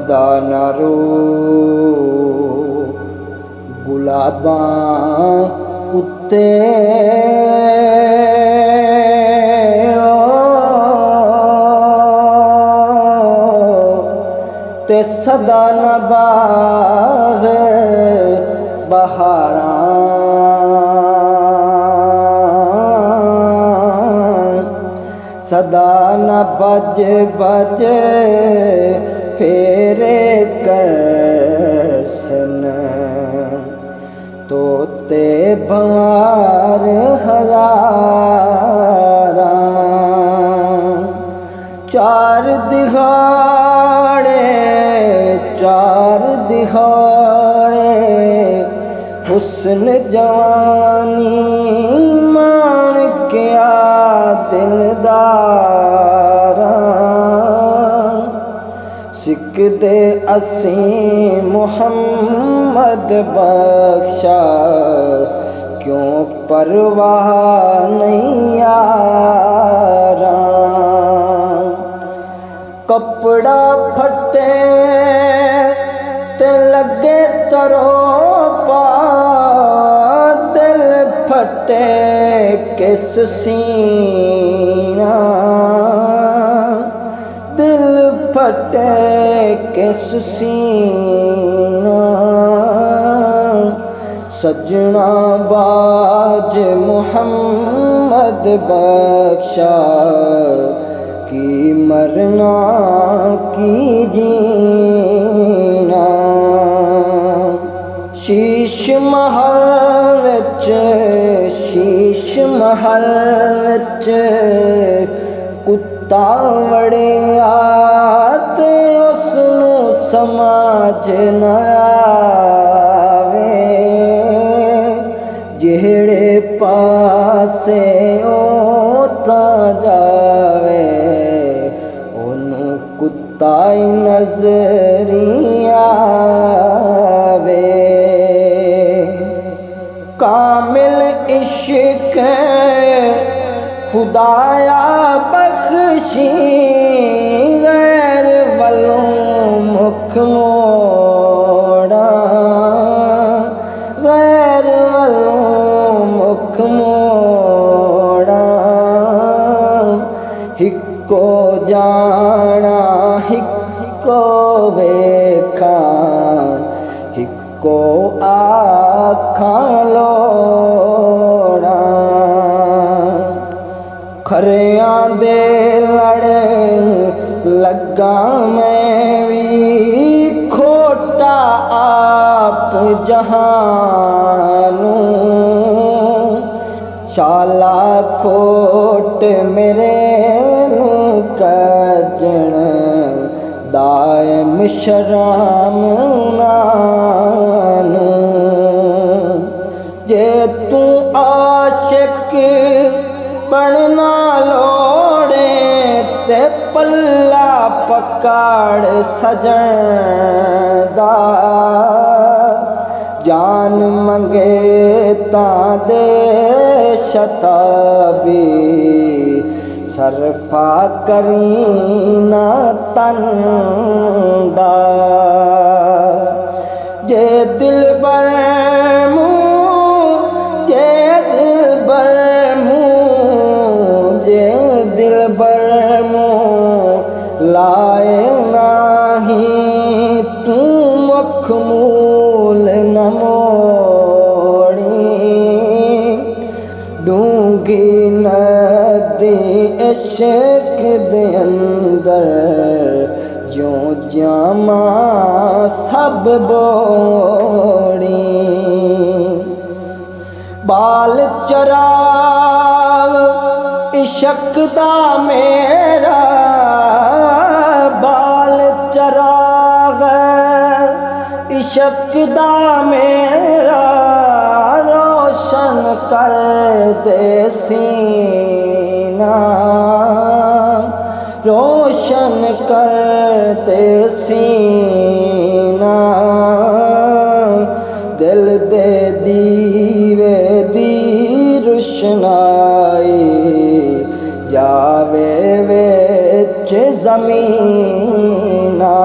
सदा न रो गुलाबां उत्ते ते सदा न बाग बहारां सदा न बज बज फेरे करसन तोते भंवार हजारां चार दिहाड़े हुस्न जवानी मान क्या दिलदारा सिक दे असीं मुहम्मद बख्शा क्यों परवाह नहीं यारा कपड़ा फटे ते लगे तरो पा दिल फटे किस सीना दिल फटे किस सीना सजना बाज मुहम्मद बख्शा की मरना की जीना शीश महल विच कुत्ता वड़िया ते उसनू समझ न आवे जेड़े पासे ओ तां जावे ओनू कुत्ता ही नजरी आवे कामिल इश्क खुदाया बख्शी गैर वलों मुख मोड़ा गैर वलों मुख मोड़ा हिक्को जाना हिक्को वेखा हिक्को आखां लोड़ा खरियां दे लड़ लगा मैं भी खोटा आप जहानू शाला खोट मेरे नू कजन दायम शराम नानू जे तू आशिक बनना लोड़े ते पल्ला पकड़ सजदा जान मंगे तां दे शताबी सरफा करीना तंदा जे दिल बरमू जे दिल बरमू लाए नाही तू मखमूल न मोड़ी डूंगी नदी इश्क दे अंदर जो जामा सब बोड़ी बाल चराग इश्क दा मेरा बाल चराग इश्क दा मेरा रोशन कर दे सीना रोशन कर दे सीना दिल दे दीवे दी रोशनाई जावे विच ज़मीना।